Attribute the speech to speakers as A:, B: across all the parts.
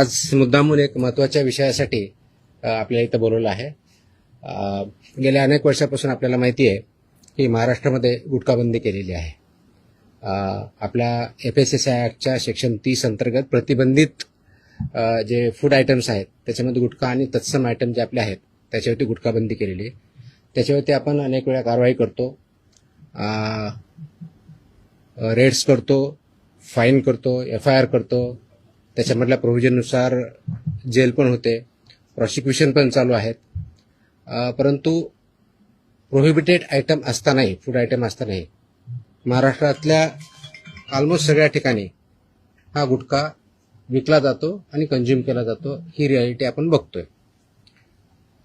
A: आज मुद्दामून एक महत्त्वाच्या विषयासाठी आपल्याला इथं बोलवलं आहे. गेल्या अनेक वर्षापासून आपल्याला माहिती आहे की महाराष्ट्रामध्ये गुटखाबंदी केलेली आहे. आपल्या FSSAI ॲक्टच्या सेक्शन 30 अंतर्गत प्रतिबंधित जे फूड आयटम्स आहेत त्याच्यामध्ये गुटखा आणि तत्सम आयटम जे आपले आहेत त्याच्यावरती गुटखाबंदी केलेली आहे. त्याच्यावरती आपण अनेक वेळा कारवाई करतो, रेड्स करतो, फाईन करतो, FIR करतो. त्याच्यामधल्या प्रोव्हिजननुसार जेल पण होते, प्रॉसिक्युशन पण चालू आहेत. परंतु प्रोहिबिटेड आयटम असतानाही, फूड आयटम असतानाही महाराष्ट्रातल्या ऑलमोस्ट सगळ्या ठिकाणी हा गुटखा विकला जातो आणि कंझ्युम केला जातो. ही रियालिटी आपण बघतोय.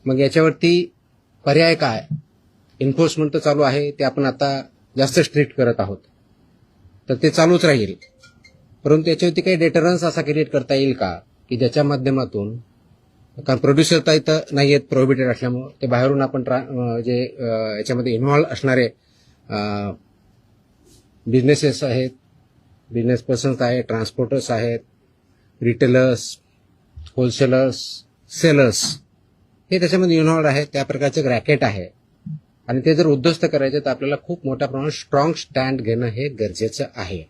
A: मग याच्यावरती पर्याय काय? एन्फोर्समेंट तर चालू आहे, ते आपण आता जास्त स्ट्रिक्ट करत आहोत, तर ते चालूच राहील. परंतु याच्यावरती काही डेटरन्स असा क्रिएट करता येईल का की ज्याच्या माध्यमातून, कारण प्रोड्युसर तर इथं नाही आहेत प्रोहिबिटेड असल्यामुळं, ते बाहेरून आपण जे याच्यामध्ये इन्व्हॉल्व असणारे बिझनेसेस आहेत, बिझनेस पर्सन्स आहेत, ट्रान्सपोर्टर्स आहेत, रिटेलर्स, होलसेलर्स, सेलर्स, हे त्याच्यामध्ये इन्व्हॉल्व आहेत. त्या प्रकारचं रॅकेट आहे आणि ते जर उद्ध्वस्त करायचे तर आपल्याला खूप मोठ्या प्रमाणात स्ट्रॉंग स्टँड घेणं हे गरजेचं आहे.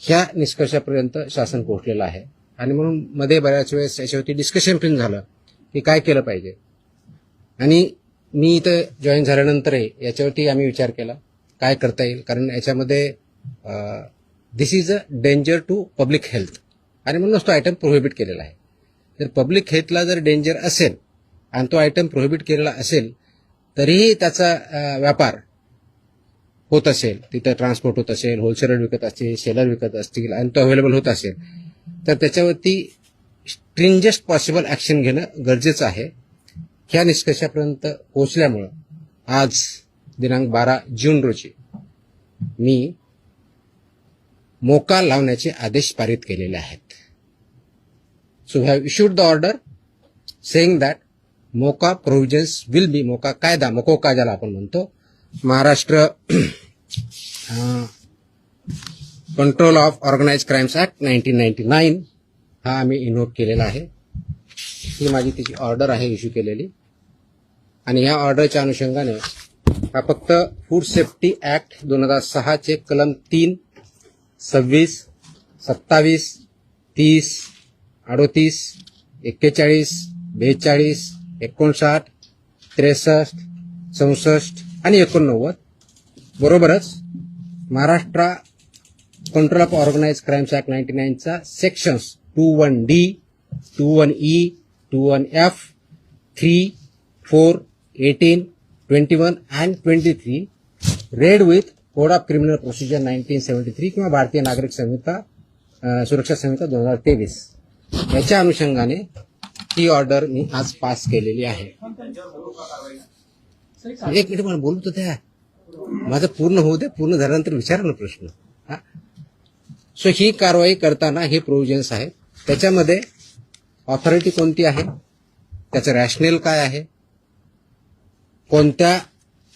A: ह्या निष्कर्षापर्यंत शासन पोहोचलेलं आहे आणि म्हणून मध्ये बऱ्याच वेळेस याच्यावरती डिस्कशन पण झालं की काय केलं पाहिजे. आणि मी इथं जॉईन झाल्यानंतरही याच्यावरती आम्ही विचार केला काय करता येईल, कारण याच्यामध्ये this is a danger to public health आणि म्हणूनच तो आयटम प्रोहिबिट केलेला आहे. जर पब्लिक हेल्थला जर डेंजर असेल आणि तो आयटम प्रोहिबिट केलेला असेल तरीही त्याचा व्यापार होत असेल, तिथं ट्रान्सपोर्ट होत असेल, होलसेलर विकत असतील, सेलर विकत असतील आणि तो अवेलेबल होत असेल, तर त्याच्यावरती स्ट्रिंजेस्ट पॉसिबल ॲक्शन घेणं गरजेचं आहे. ह्या निष्कर्षापर्यंत पोहोचल्यामुळं आज दिनांक 12 जून रोजी मी मोका लावण्याचे आदेश पारित केलेले आहेत. So we have issued the order saying that MCOCA provisions will be, MCOCA कायदा, मकोका ज्याला आपण म्हणतो, Maharashtra control of organised crimes act 1999 हा आम्ही इन्व्होक केलेला आहे. ही माझी तिची ऑर्डर आहे इश्यू केलेली. आणि ह्या ऑर्डरच्या अनुषंगाने हा फक्त फूड सेफ्टी ऍक्ट 2006 चे कलम 3, 26, 27, 30, 38, 41, 42, 59, 63, 64 आणि 89 बरोबरच Maharashtra control of organised crimes act 99 चा sections 21D, 21E, 21F, 3, 4, 18, 21 and 23 read with code of criminal procedure 1973 किंवा भारतीय नागरिक संहिता सुरक्षा संहिता 2023 याच्या अनुषंगाने ही ऑर्डर मी आज पास केलेली आहे. एक मिनिट मला बोलू तर द्या, माझं पूर्ण होऊ दे, पूर्ण झाल्यानंतर विचारा ना प्रश्न. सो ही कारवाई करताना हे प्रोव्हिजन्स आहेत. त्याच्यामध्ये ऑथॉरिटी कोणती आहे, त्याचं रॅशनेल काय आहे, कोणत्या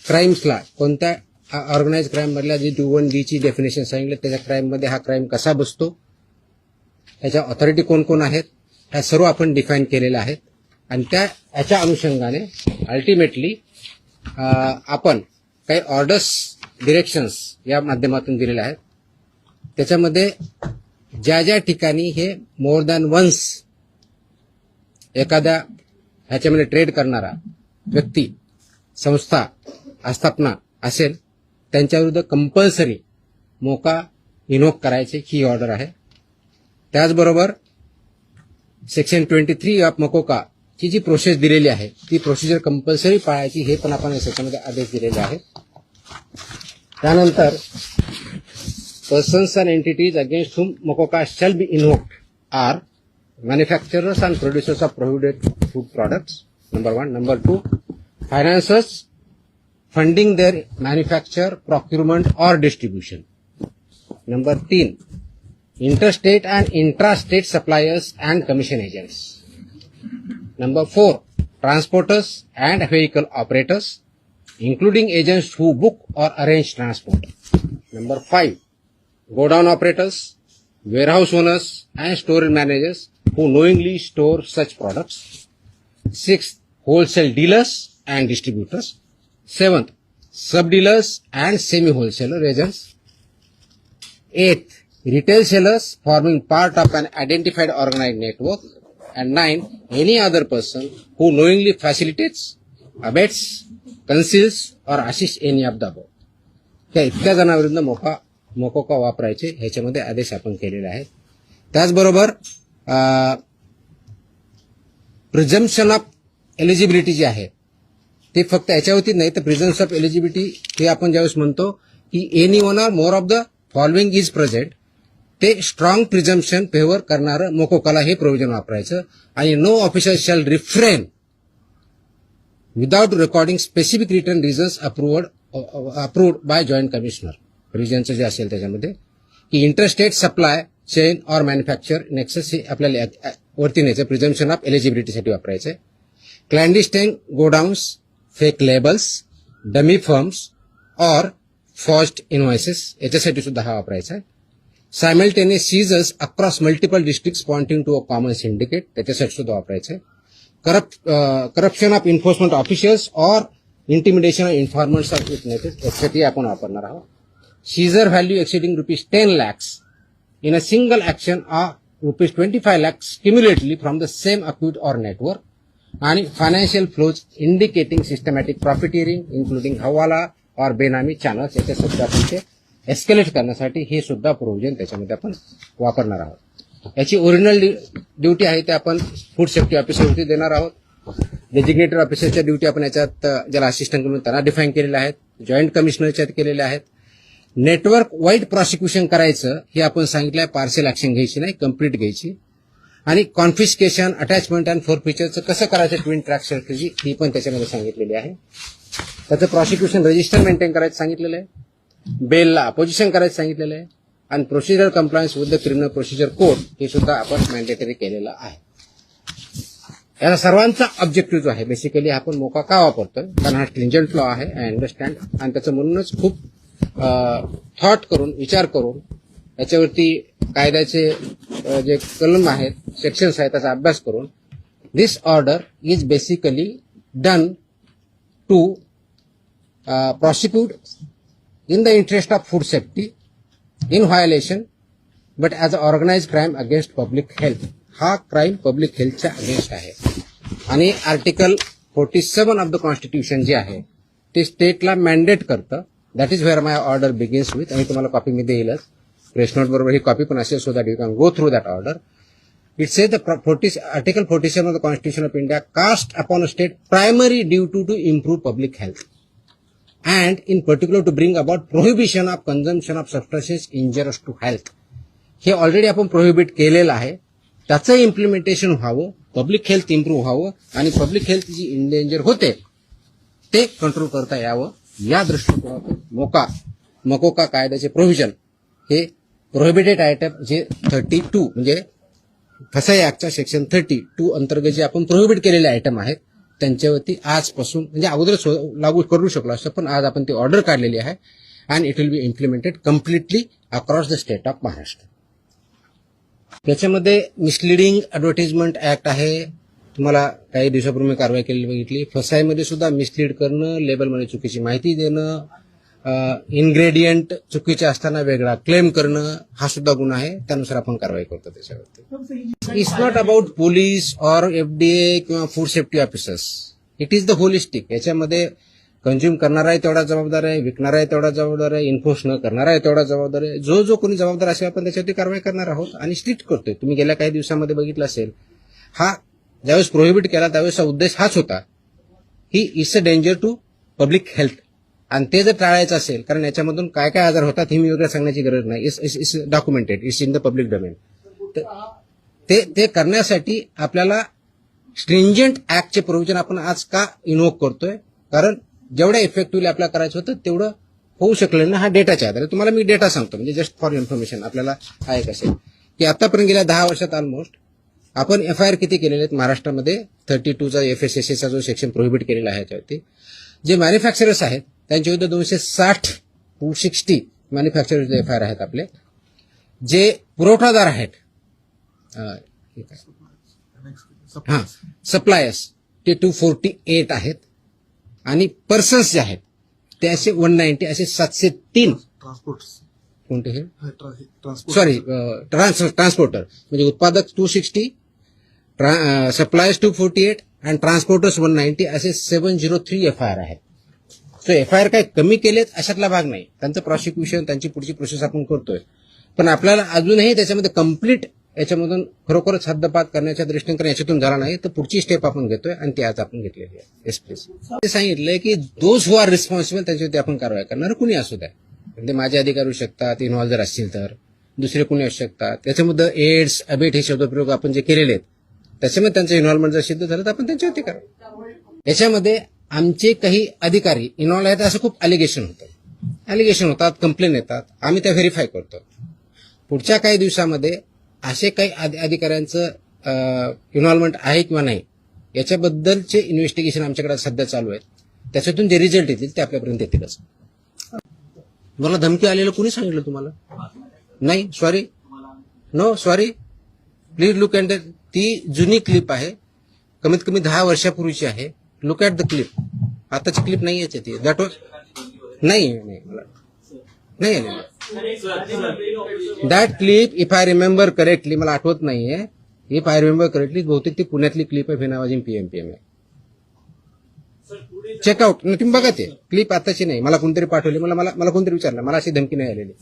A: क्राईम्सला, कोणत्या ऑर्गनाइज क्राईम मधल्या जी 21D ची डेफिनेशन सांगितलं त्याच्या क्राईम मध्ये हा क्राईम कसा बसतो, त्याच्या ऑथॉरिटी कोण कोण आहेत, ह्या सर्व आपण डिफाईन केलेल्या आहेत. आणि याच्या अनुषंगाने अल्टिमेटली आपण काही ऑर्डर्स, डिरेक्शन्स या माध्यमातून दिलेल्या आहेत. त्याच्यामध्ये ज्या ज्या ठिकाणी हे मोर दॅन वन्स एखाद्या ह्याच्यामध्ये ट्रेड करणारा व्यक्ती, संस्था, आस्थापना असेल त्यांच्याविरुद्ध कंपल्सरी मोका इन्व्होक करायची ही ऑर्डर आहे. त्याचबरोबर सेक्शन 23 ऑफ मकोका ची जी प्रोसेस दिलेली आहे ती प्रोसिजर कंपल्सरी पाळायची हे पण आपण याच्यामध्ये आदेश दिलेले आहेत. त्यानंतर persons and entities against whom MOCOCA shall be invoked are manufacturers and producers of prohibited food products, number 1. Number 2, financiers funding their manufacture, procurement or distribution. Number 3, interstate and intrastate suppliers and commission agents. Number 4, transporters and vehicle operators, including agents who book or arrange transport. Number 5, godown operators, warehouse owners and store managers who knowingly store such products. Sixth, wholesale dealers and distributors. Seventh, sub-dealers and semi-wholesaler agents. Eighth, retail sellers forming part of an identified organized network. And ninth, any other person who knowingly facilitates, abets, conceals or assists any of the above. त्या इतक्या जणांविरुद्ध मोकोका वापरायचे ह्याच्यामध्ये आदेश आपण केलेले आहेत. त्याचबरोबर प्रिझम्पशन ऑफ एलिजिबिलिटी जी आहे ते फक्त याच्यावरती नाही तर प्रिझम्पशन ऑफ एलिजिबिलिटी हे आपण ज्यावेळेस म्हणतो की any one or more of the following is present, ते स्ट्रॉंग प्रिझम्पशन फेवर करणारं मोकोकाला हे प्रोव्हिजन वापरायचं. आणि no officer shall refrain without recording specific return reasons approved by joint commissioner. रिजनचं जे असेल त्याच्यामध्ये की interstate supply chain or manufacture nexus हे आपल्याला वरती न्यायचं प्रिझम्पशन ऑफ एलिजिबिलिटीसाठी वापरायचं आहे. Clandestine godowns, fake labels, dummy firms or forged invoices याच्यासाठी सुद्धा हा वापरायचा आहे. Simultaneous seizures across multiple districts pointing to a common syndicate त्याच्यासाठी सुद्धा वापरायचं आहे. Corruption of enforcement officials or intimidation of informants of witnesses यासाठी आपण वापरणार आहोत. Seizure value exceeding ₹10 lakhs in a single action or ₹25 lakhs cumulatively from the same account or network. आणि financial flows indicating systematic profiteering including hawala और बेनामी channels याच्या सुद्धा आपण ते एस्केलेट करण्यासाठी हे सुद्धा प्रोव्हिजन त्याच्यामध्ये आपण वापरणार आहोत. याची ओरिजिनल ड्युटी आहे ते आपण फूड सेफ्टी ऑफिसरवरती देणार आहोत. डेजिग्नेटेड ऑफिसरच्या ड्युटी आपण याच्यात ज्याला असिस्टंट म्हणून त्यांना डिफाईन केलेल्या आहेत. जॉईंट कमिशनरच्या केलेल्या आहेत. नेटवर्क वाईड प्रॉसिक्युशन करायचं हे आपण सांगितलं आहे. पार्शियल ऍक्शन घ्यायची नाही, कम्प्लीट घ्यायची. आणि कॉन्फिस्केशन, अटॅचमेंट अँड फोरफिचरचं कसं करायचं ट्विन ट्रॅक स्ट्रॅटेजी ही पण त्याच्यामध्ये सांगितलेली आहे. त्याचं प्रॉसिक्युशन रजिस्टर मेंटेन करायचं सांगितलेलं आहे. बेलला अपोजिशन करायचं सांगितलेलं आहे. आणि procedure compliance with the criminal procedure code हे सुद्धा आपण मॅन्डेटरी केलेलं आहे. याचा सर्वांचा ऑब्जेक्टिव्ह जो आहे बेसिकली आपण मोका का वापरतोय कारण हा स्ट्रिंजंट लॉ आहे, आय अंडरस्टँड. आणि त्याचं म्हणूनच खूप थॉट करून विचार करून याच्यावरती कायद्याचे जे कलम आहेत, सेक्शन्स आहेत त्याचा अभ्यास करून this order is basically done to prosecute in the interest of food safety in violation but as an organized crime against public health. हा क्राईम पब्लिक हेल्थच्या अगेन्स्ट आहे. आणि आर्टिकल 47 ऑफ द कॉन्स्टिट्यूशन जे आहे ते स्टेटला मॅन्डेट करतं. That is where my order begins with. आणि तुम्हाला copy me देईलच, press note बरोबर ही कॉपी पण असेल so that you can go through that order. It says the Article 47 of the Constitution of India cast upon a state primary duty to improve public health and in particular to bring about prohibition of consumption of substances injurious to health. हे already आपण prohibit केलेलं आहे. त्याचं implementation व्हावं, public health improve व्हावं आणि public health जी endanger होते ते कंट्रोल करता यावं या दृष्टिकोनातून मकोका कायद्याचे प्रोव्हिजन हे प्रोहिबिटेड आयटम जे 32 म्हणजे फसाई ऍक्टच्या सेक्शन 32 अंतर्गत जे आपण प्रोहिबिट केलेले आयटम आहेत त्यांच्यावरती आजपासून म्हणजे अगोदर लागू करू शकलो असं पण आज आपण ती ऑर्डर काढलेली आहे. And it will B implemented completely across the state of Maharashtra. त्याच्यामध्ये मिसलिडिंग ऍडव्हर्टाइजमेंट ऍक्ट आहे. तुम्हाला काही दिवसापूर्वी कारवाई केलेली बघितली. फसाईमध्ये सुद्धा मिसलीड करणं, लेबलमध्ये चुकीची माहिती देणं, इन्ग्रेडियंट चुकीचे असताना वेगळा क्लेम करणं हा सुद्धा गुन्हा आहे. त्यानुसार आपण कारवाई करतो त्याच्यावरती. It's not about police or FDA किंवा food safety officers. It is the holistic. याच्यामध्ये कंझ्युम करणारा आहे तेवढा जबाबदार आहे, विकणारा आहे तेवढा जबाबदार आहे, इन्फोर्स न करणारा आहे तेवढा जबाबदार आहे. जो कोणी जबाबदार असेल आपण त्याच्यावरती कारवाई करणार आहोत आणि स्ट्रिक्ट करतोय. तुम्ही गेल्या काही दिवसामध्ये बघितलं असेल हा ज्यावेळेस प्रोहिबिट केला त्यावेळेस उद्देश हाच होता ही it's a danger to public health. आणि ते जर टाळायचं असेल कारण याच्यामधून काय काय आजार होतात हे मी वेगळं सांगण्याची गरज नाही. It's documented, it's in the public domain. ते करण्यासाठी आपल्याला स्ट्रिंजंट ऍक्टचे प्रोव्हिजन आपण आज का इन्व्होक करतोय कारण जेवढ्या इफेक्टिव्हली आपल्याला करायचं होतं तेवढं होऊ शकलं ना. हा डेटाच्या आधारे तुम्हाला मी डेटा सांगतो म्हणजे जस्ट फॉर इन्फॉर्मेशन आपल्याला हा एक असेल की आतापर्यंत गेल्या 10 वर्षात ऑलमोस्ट आपण FIR किती केलेले आहेत महाराष्ट्रामध्ये 32चा FSSAचा जो सेक्शन प्रोहिबिट केलेला आहे त्यावरती. जे मॅन्युफॅक्चरर्स आहेत त्यांच्या विरुद्ध 260 मॅन्युफॅक्चरर्स FIR आहेत आपले. जे पुरवठादार आहेत हा सप्लायर्स ते 248 आहेत आणि पर्सन्स जे आहेत ते असे 190 असे 703
B: ट्रान्सपोर्ट
A: कोणते हे
B: ट्रान्सपोर्ट
A: सॉरी ट्रान्सपोर्टर म्हणजे उत्पादक 260 सप्लायर्स 248 आणि ट्रान्सपोर्टर्स 190 असे 703 FIR आहेत. सो FIR काय कमी केलेत अशातला भाग नाही. त्यांचं प्रॉसिक्युशन त्यांची पुढची प्रोसेस आपण करतोय, पण आपल्याला अजूनही त्याच्यामध्ये कम्प्लीट याच्यामधून खरोखरच हद्दपात करण्याच्या दृष्टीने कारण याच्यातून झाला नाही तर पुढची स्टेप आपण घेतोय आणि ती आज आपण घेतलेली आहे. Yes please. ते सांगितलंय की दोज हु आर रिस्पॉन्सिबल त्यांच्यावरती आपण कारवाई करणार, कुणी असू द्या. म्हणजे माझे अधिकारी असू शकतात, इन्व्हॉल्व जर असतील तर दुसरे कुणी असू शकतात. त्याच्यामध्ये एड्स अबेट हे शब्दप्रयोग आपण जे केलेले आहेत त्याच्यामध्ये त्यांचं इन्व्हॉल्वमेंट जर सिद्ध झालं तर आपण त्यांच्यावरती करा. याच्यामध्ये आमचे काही अधिकारी इन्व्हॉल्व आहेत असं खूप अलिगेशन होतात, कंप्लेन येतात, आम्ही त्या व्हेरीफाय करतो. पुढच्या काही दिवसामध्ये असे काही अधिकाऱ्यांचं इन्व्हॉल्वमेंट आहे किंवा नाही याच्याबद्दलचे इन्व्हेस्टिगेशन आमच्याकडे सध्या चालू आहेत. त्याच्यातून जे रिझल्ट येतील ते आपल्यापर्यंत येतीलच. मला धमकी आलेलं कोणी सांगितलं तुम्हाला? नाही, sorry, no sorry, please look at ती जुनी क्लिप आहे, कमीत कमी 10 वर्षापूर्वीची आहे. Look at the clip. आताची क्लिप नाही याची ती. दॅट वॉज नाही मला नाही आलेली that clip. If I remember correctly, मला आठवत नाहीये, इफ आय रिमेंबर करेक्टली बहुतेक ती पुण्यातली क्लिप आहे, फिनावाजी पीएमपीएम आहे. चेकआउट तुम्ही बघा, ते क्लिप आताची नाही, मला कोणतरी पाठवली, मला कोणतरी विचारलं, मला अशी धमकी नाही आलेली.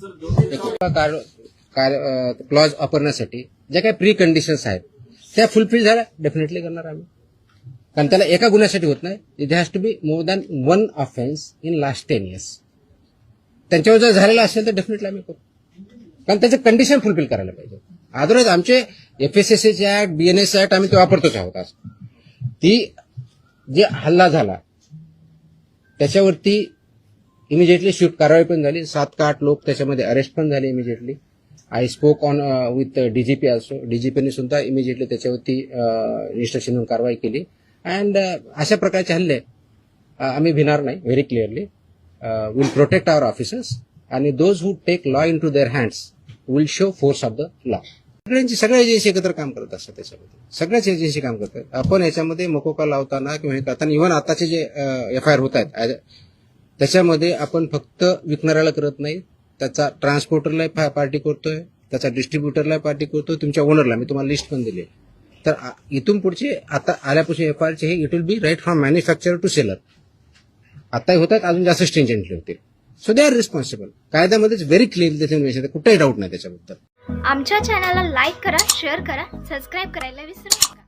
A: क्लॉज वापरण्यासाठी ज्या काही प्री कंडिशन्स आहेत त्या फुलफिल झाल्या डेफिनेटली करणार आम्ही. कारण त्याला एका गुन्ह्यासाठी होत नाही, it has to be more than 1 offence in last 10 years. त्यांच्यावर जर झालेला असेल तर डेफिनेटली आम्ही करू, कारण त्याचं कंडिशन फुलफिल करायला पाहिजे. अदरवाईज आमचे FSSAचे ऍक्ट, BNS ऍक्ट आम्ही ते वापरतोच आहोत. आज ती जे हल्ला झाला त्याच्यावरती इमिजिएटली स्विफ्ट कारवाई पण झाली. 7 का 8 लोक त्याच्यामध्ये अरेस्ट पण झाले immediately. I spoke on with DGP also. DGPने सुद्धा इमिजिएटली त्याच्यावरती इन्स्ट्रक्शन म्हणून कारवाई केली. अँड अशा प्रकारचे हल्ले आम्ही भिणार नाही. Very clearly will protect our officers आणि those who take law into their hands will show force of the law. सगळ्या एजन्सी एकत्र काम करत असतात, त्याच्यामध्ये सगळ्याच एजन्सी काम करतात. आपण याच्यामध्ये मकोका लावताना किंवा हे करताना इव्हन आताचे जे FIR होत आहेत त्याच्यामध्ये आपण फक्त विकणाऱ्याला करत नाही, त्याचा ट्रान्सपोर्टरला पार्टी करतोय, त्याचा डिस्ट्रीब्युटरला पार्टी करतोय, तुमच्या ओनरला. मी तुम्हाला लिस्ट पण दिली. तर इथून पुढचे आता आल्यापासून FIRचे हे it will be right from manufacturer to seller. आताही होत आहेत, अजून जास्त स्ट्रिंजंटली होतील. So they are responsible. कायद्यामध्येच व्हेरी क्लिअरली त्याच्यामध्ये कुठेही डाऊट नाही त्याच्याबद्दल.
C: आमच्या चॅनलला लाईक करा, शेअर करा, सबस्क्राईब करायला विसरू नका.